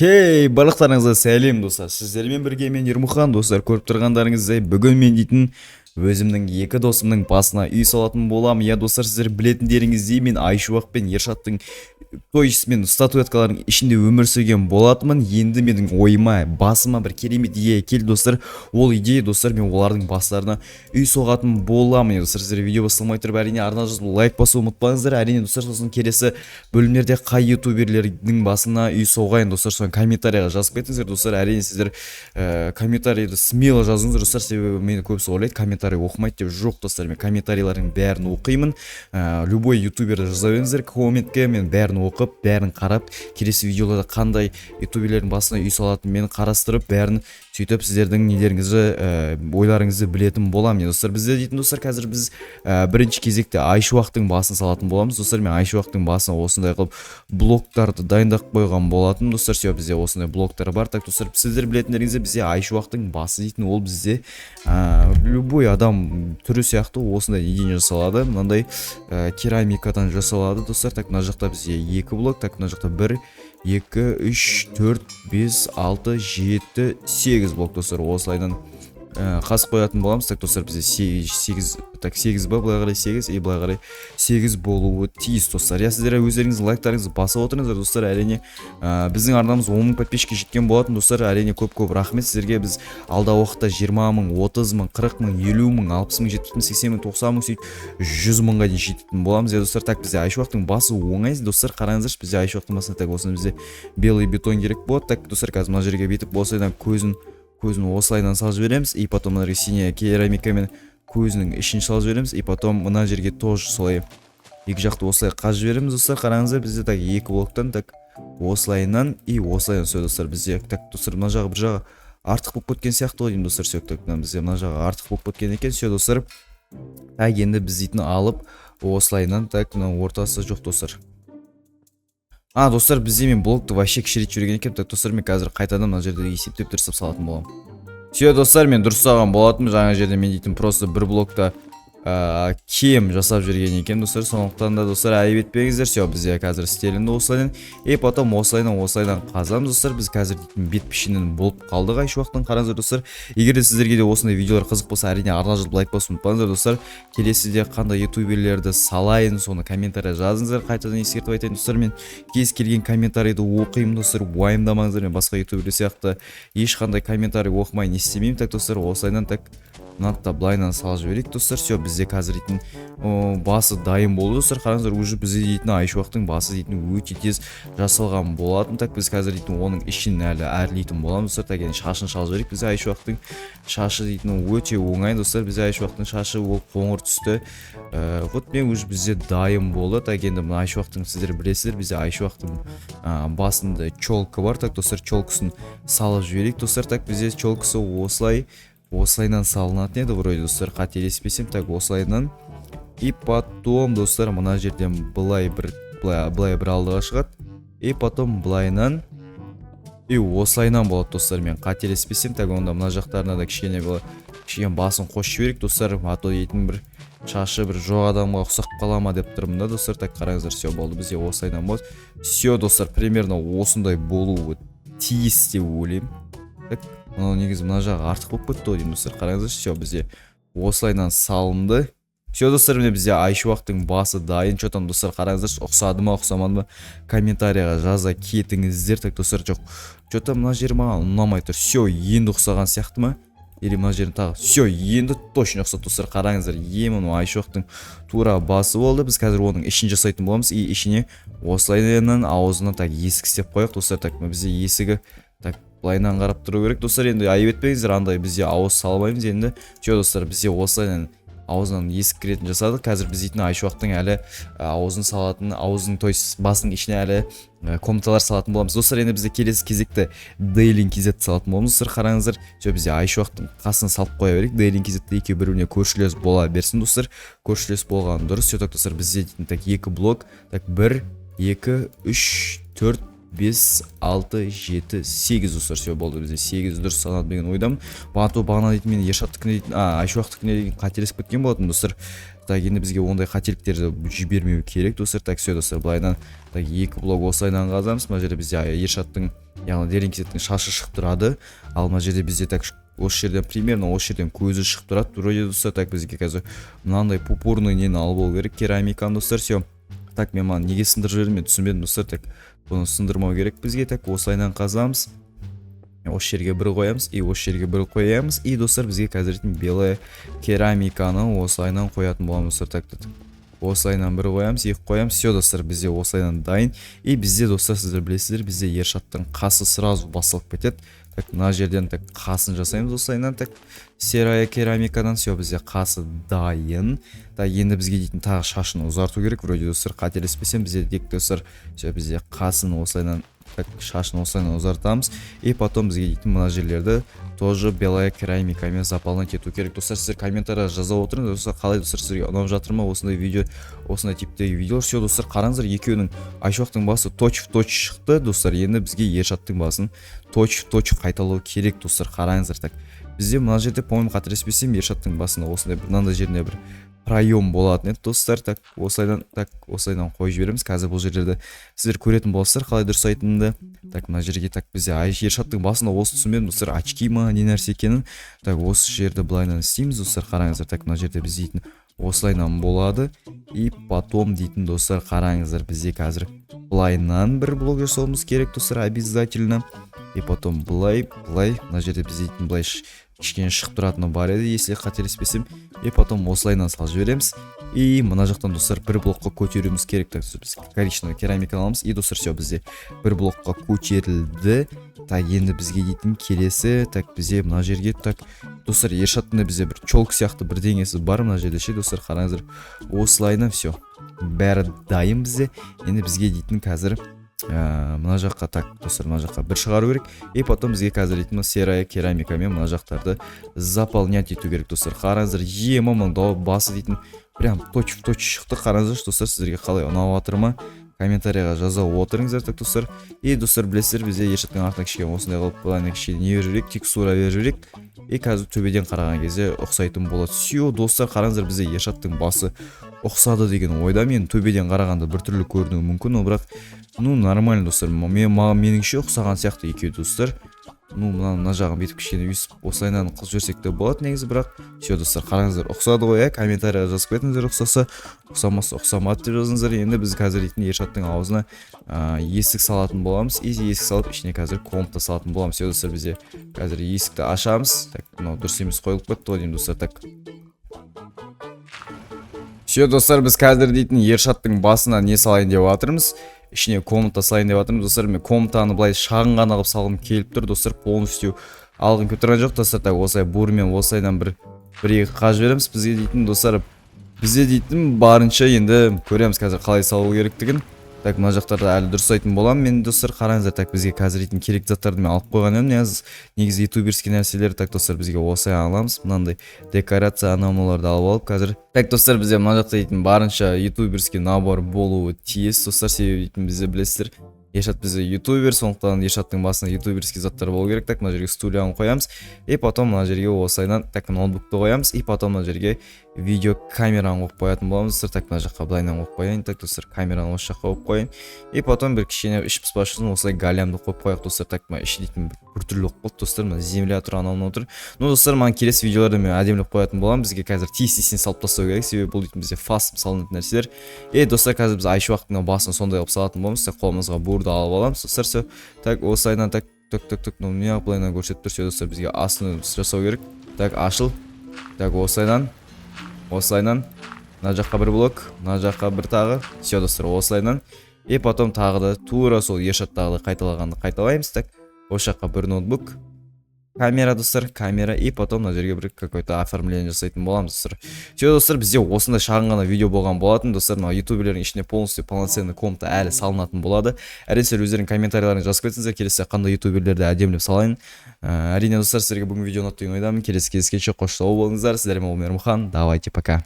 Барлықтарыңызға сәлем достар. Сіздермен бірге мен Ермұхан достар. Көріп тұрғандарыңыздай бүгін мен дейтін өзімнің екі досымның басына үй салатын болам. Я достар, сіздер білетіндеріңіздей мен Айшуақ пен Ершаттың мен статуэткалардың ішінде өмір сүрген болатынмын. Енді менің ойыма, басыма бір керемет идея келді достар. Ол идея достар, мен олардың бастарына үй соғатын боламын. Достар, сіздер видео басталмай тұрып әрине арна жазып лайк басуды ұмытпаңыздар. Әрине достар, сосын келесі бөлімдерде қай ютуберлердің басына үй соғайын достар, соны комментарияға жазып кетіңіздер достар. Әрине сіздер комментарийді смело жазыңыздар достар, себебі мені көбісі ойлайды комментарий оқымайды деп. Жоқ достар, мен комментарийлердің бәрін оқимын. Любой ютуберді жаза беріңіздер комментке, мен бәрін оқып, бәрін қарап, келесі видеоларда қандай ютуберлердің басына үй салатынын мен қарастырып, бәрін сөйтіп сіздердің нелеріңізді, ойларыңызды білетін боламын достар. Бізде дейтін достар, қазір біз бірінші кезекте Айшуақтың басын салатын боламыз достар. Мен Айшуақтың басына осындай қылып блоктарды дайындап қойған болатын достар. Все, бізде осындай блоктар бар. Так достар, сіздер білетіндеріңізде бізде Айшуақтың басы дейтін, ол бізде любой адам түрі сияқты осындай неден жасалады. Мынандай керамикадан жасалады достар. Так, мына жақта бізде 2 блок, так мына жақта 1 2 3 4 5 6 7 8 блок достар. Осылайдан қасып қоятын боламыз. Так достар, бізде 8 ба, былай қарай 8 и былай қарай 8 болуы тиіс достар. Я сіздер өздеріңіздің лайктарыңызды басып отырыңыздар достар. Әрине біздің арнамыз 10 мың подписчикке жеткен болатын достар. Әрине көп рахмет сіздерге. Біз алда уақытта 20 мың, 30 мың, 40 мың, 50 мың, 60 мың, 70 мың, 80 мың, 90 мың, 100 мыңға дейін жететін боламыз достар. Так, бізде Айшуақтың басы оңай достар. Қараңыздаршы, бізде Айшуақтың басына так осыны бізде белый бетон керек болады. Так достар, қазір мына жерге бетіп осылайдан көзін осылайдан салып жібереміз, и потом мына жерге синяя керамикамен көзінің ішін салып жібереміз, и потом мына жерге тоже солай екі жақты осылай қазып жібереміз достар. Қараңыздар, бізде так 2 блоктан так осылайынан и осылайдан все достар. Бізде так достар, мына жағы бір жағы артық болып кеткен сияқты ғой деймін достар. Все, так бізде мына жағы артық болып кеткен екен. Все достар, так енді біз дейтін алып осылайынан так мына ортасы жоқ достар. Достар, бізде мен блокты вообще кішірейтіп жүрген екен. Так достар, мен қазір қайтадан мына жерде есептеп дұрыстап салатын боламын. Все достар, мен дұрыс салған болатынмын. Жаңа жерде мен дейтін просто бір блокта кем жасап жүрген екен достар. Сондықтан да достар, айып етпеңіздер. Все, бізде қазір стелінді осылайдан, и потом осылайдан қазамыз достар. Біз қазір дейтін бет пішінін болып қалдық Айшуақтың. Қараңыздар достар, егер де сіздерге де осындай видеолар қызық болса, әрине арна жазып лайк басуды ұмытпаңыздар достар. Келесіде қандай ютуберлерді салайын, соны комментария жазыңыздар. Қайтадан ескертіп айтайын достар, мен кез келген комментарийді оқимын достар. Уайымдамаңыздар, мен басқа ютуберлер сияқты ешқандай комментарий оқымай не істемеймін. Так достар, осылайдан так мынатта былайынан салып жіберейік достар. Все, бізде қазір дейтін басы дайын болды достар. Қараңыздар, уже бізде дейтін Айшуақтың басы дейтін өте тез жасалған болатын. Так, біз қазір дейтін оның ішін әлі әрлейтін боламыз достар. Так, енді шашын салып жіберейік. Бізде Айшуақтың шашы дейтін өте оңай достар. Бізде Айшуақтың шашы ол қоңыр түсті. Вот мен уже бізде дайын болды. Так, енді мына Айшуақтың сіздер білесіздер, бізде Айшуақтың басында челка бар. Так достар, челкасын салып жіберейік достар. Так, бізде челкасы осылайынан салынатын еді вроде достар, қателеспесем. Так, осылайынан, и потом достар, мына жерден былай бір алдыға шығады, и потом былайынан и осылайынан болады достар, мен қателеспесем. Так, онда мына жақтарына да кішкене басын қосып жіберейік достар, а то дейтін бір шашы бір жоқ адамға ұқсап қала ма деп тұрмын да достар. Так, қараңыздар, все болды, бізде осылайынан болады. Все достар, примерно осындай болуы тиіс деп ойлаймын. Так, негізі мына жағы артық болып кетті ғой деймін достар. Қараңыздар, все, бізде осылайынан салынды. Все достар, міне бізде Айшуақтың басы дайын. Чотан достар, қараңыздар, ұқсады ма ұқсамады ма комментарияға жаза кетіңіздер. Так достар, жоқ, чотан мына жері маған ұнамай тұр. Все, енді ұқсаған сияқты ма, или мына жерін тағы. Все, енді точно ұқсады достар. Қараңыздар, емін Айшуақтың тура басы болды. Біз қазір оның ішін жасайтын боламыз, и ішіне осылайынан аузынан так есік істеп қояйық достар. Так, бізде есігі так былайынан қарап тұру керек достар. Енді айып етпеңіздер, андай бізде ауыз салмаймыз енді. Все достар, бізде осылайынан аузынан есік кіретін жасадық. Қазір біз дейтін Айшуақтың әлі аузын салатын, аузын той басының ішіне әлі комнаталар салатын боламыз достар. Енді бізде келесі кезекті Дейлин кезетті салатын боламыз достар. Қараңыздар, все, бізде Айшуақтың қасына салып қоя берейік. Дейлин кезетті екеуі бір-біріне көршілес бола берсін достар. Көршілес болған дұрыс. Все, так достар, бізде дейтін так 2 блок, так 1 2 3 4 5 6 7 8 достар. Все болды, бізде 8 дұрыс санады деген ойдамын. Бағана дейтін мен Ершаттікіне дейтін, Айшуақтікіне дейтін қателесіп кеткен болатын достар. Так, енді бізге ондай қателіктерді жібермеу керек достар. Так, все достар, былайынан так 2 блок осылайынан қазамыз. Мына жерде бізде Ершаттың яғни Дерекзеттің шашы шығып тұрады. Ал мына жерде бізде так осы жерден примерно осы жерден көзі шығып тұрады. Вроде достар, так бізге қазір мынандай пупорный нені алып алу керек, керамиканы достар. Все. Так, мен маған неге сындырып жібердім, мен түсінбедім достар. Так, бұны сындырмау керек бізге. Так, осылайынан қазамыз. Осы жерге бір қоямыз, и осы жерге бір қоямыз. И достар, бізге қазір белая керамиканы осылайынан қоятын боламыз достар. Так, осылайынан бір қоямыз, екі қоямыз. Все достар, бізде осылайынан дайын. И бізде достар, сіздер білесіздер, бізде Ершаттың қасы сразу басылып кетеді. Так, мына жерден так қасын жасаймыз осылайынан. Так, серая керамикадан все, бізде қасы дайын. Так, енді бізге дейтін тағы шашын ұзарту керек. Вроде достар, қателеспесем, бізде дек достар, все, бізде қасын осылайынан, так, шашын осылайынан ұзартамыз. И потом бізге дейтін мына жерлерді тоже белая керамикамен заполнять ету керек. Достар, сіздер комментария жаза отырыңыз. Достар, қалай достар, сіздерге ұнап жатыр ма осындай видео, осындай типтегі видеолар? Все, достар, қараңыздар, екеуінің Айшуақтың басы точ-в-точ шықты. Достар, енді бізге Ершаттың басын точ-в-точ қайталау керек. Достар, қараңыздар. Так, бізде мына жерде, по-моему, қателеспесем, Ершаттың басында осындай мынандай жеріне бір проем болатын еді достар. Так, осылайдан қойып жібереміз. Қазір бұл жерлерді сіздер көретін боласыздар, қалай дұрыс айтынымды. Так, мына жерге так бізде Ершаттың басында осы түсінбедім достар, очки ма не нәрсе екенін. Так, осы жерді былайынан істейміз достар, қараңыздар. Так, мына жерде біз дейтін осылайынан болады. И потом дейтін достар, қараңыздар, бізде қазір былайынан бір блок жасауымыз керек достар, обязательно. И потом былай, мына жерде біз дейтін былай кішкене шығып тұратыны бар еді, если қателеспесем. И потом осылайынан салып жібереміз. И мына жақтан достар бір блокқа көтеруіміз керек. Так, біз коричневый керамика аламыз. И достар, все, бізде бір блокқа көтерілді. Так, енді бізге дейтін келесі, так, бізде мына жерге, так, достар, Ершаттың бізде бір чолк сияқты бірдеңесі бар мына жерде ше достар, қараңыздар. Осылайынан все, бәрі дайын бізде. Енді бізге дейтін қазір мына жаққа, так, достар, мына жаққа бір шығару керек. И потом бізге қазір дейтін серая керамикамен мына жақтарды заполнять ету керек достар. Қараңыздар, емамның басы дейтін прям точ-в-точ шықты. Қараңыздар достар, сіздерге қалай ұнап жатыр ма? Комментарияға жаза отырыңыздар. Так, достар. И достар, білесіздер, бізде Ершаттың артына кішкене осындай қылып былайынан кішкене не беру керек, текстура беру керек. И қазір төбеден қараған кезде ұқсайтын болады. Все, достар, қараңыздар, бізде Ершаттың басы ұқсады деген ойда. Мен төбеден қарағанда біртүрлі көрінуі мүмкін, бірақ ну нормально достар. Меніңше ұқсаған сияқты екеуі достар. Ну, мына жағын бетіп кішкене өйсіп осылайынан қылып жіберсек те болады негізі, бірақ все достар, қараңыздар, ұқсады ғой, комментария жазып кетіңіздер, ұқсаса, ұқсамаса ұқсамады деп жазыңыздар. Енді біз қазір дейтін Ершаттың аузына есік салатын боламыз. И есік салып ішіне қазір комната салатын боламыз. Все достар, бізде қазір есікті ашамыз. Так, мынау дұрыс емес қойылып кетті ғой деймін достар. Так, все достар, біз қазір дейтін Ершаттың басына не салайын деп жатырмыз, ішіне комната салайын деп жатырмыз достар. Мен комнатаны былай шағын ғана қылып салғым келіп тұр достар, полностью алғым келіп тұрған жоқ достар. Так, осылай бурмен осылайдан бір-екі қажып жібереміз. Бізге дейтін достар, бізде дейтін барынша енді көреміз қазір қалай салу керектігін. Так, мына жақтарды әлі дұрыс айтын боламын мен достар, қараңыздар. Так, бізге қазір дейтін керек заттарды мен алып қойған едім. Негізі ютуберский нәрселер. Так, достар, бізге осылай аламыз. Мынандай декорация анамаларды алып алып қазір. Так, достар, бізде мына жақта дейтін барынша ютуберский набор болуы тиіс достар. Себебі дейтін бізде білесіздер, Ершат бізде ютубер, сондықтан Ершаттың басында ютуберский заттар болу керек. Так, мына жерге студияны қоямыз. И потом мына жерге осылайдан так ноутбукты қоямыз. И потом мына жерге видео камераны қойып қоятын боламыз достар. Так, мына жаққа былайынан қойып қояйын. Так, достар, камераны осы жаққа қойып қояйын. И потом бір кішкене іш пыспас үшін осылай галямды қойып қояйық достар. Так, мына іші дейтін біртүрлі болып достар, мына земля тұр, анауын отыр. Ну достар, маған келесі видеоларда мен әдемілеп қоятын боламын. Бізге қазір тиіс-тиісіне салып тастау керек, себебі бұл дейтін бізде фас салынатын нәрселер. И достар, қазір біз Айшуақтың басын сондай қылып салатын боламыз. Так, қолымызға бурды алып аламыз достар. Все, так, осылайдан так, ну неғып былайынан көрсетіп тұр. Все достар, бізге астын жасау керек. Так, ашыл. Так, осылайдан мына жаққа бір блок, мына жаққа бір тағы. Все достар, осылайдан. И потом тағы да тура сол Ершаттағы қайталағанды қайталаймыз. Так, осы жаққа бір ноутбук, камера достар, камера. И потом мына жерге бір какой-то оформление жасайтын боламыз достар. Все достар, бізде осындай шағын ғана видео болған болатын достар. Мына ютуберлердің ішіне полностью полноценный комната әлі салынатын болады. Әрине сіздер өздерің комментарийларыңызды жазып кетсеңіздер, келесі қандай ютуберлерді әдемілеп салайын. Әрине достар, сіздерге бүгін видео ұнады деген ойдамын. Келесі кездескенше қош сау болыңыздар. Сіздермен Ермұхан. Давайте, пока.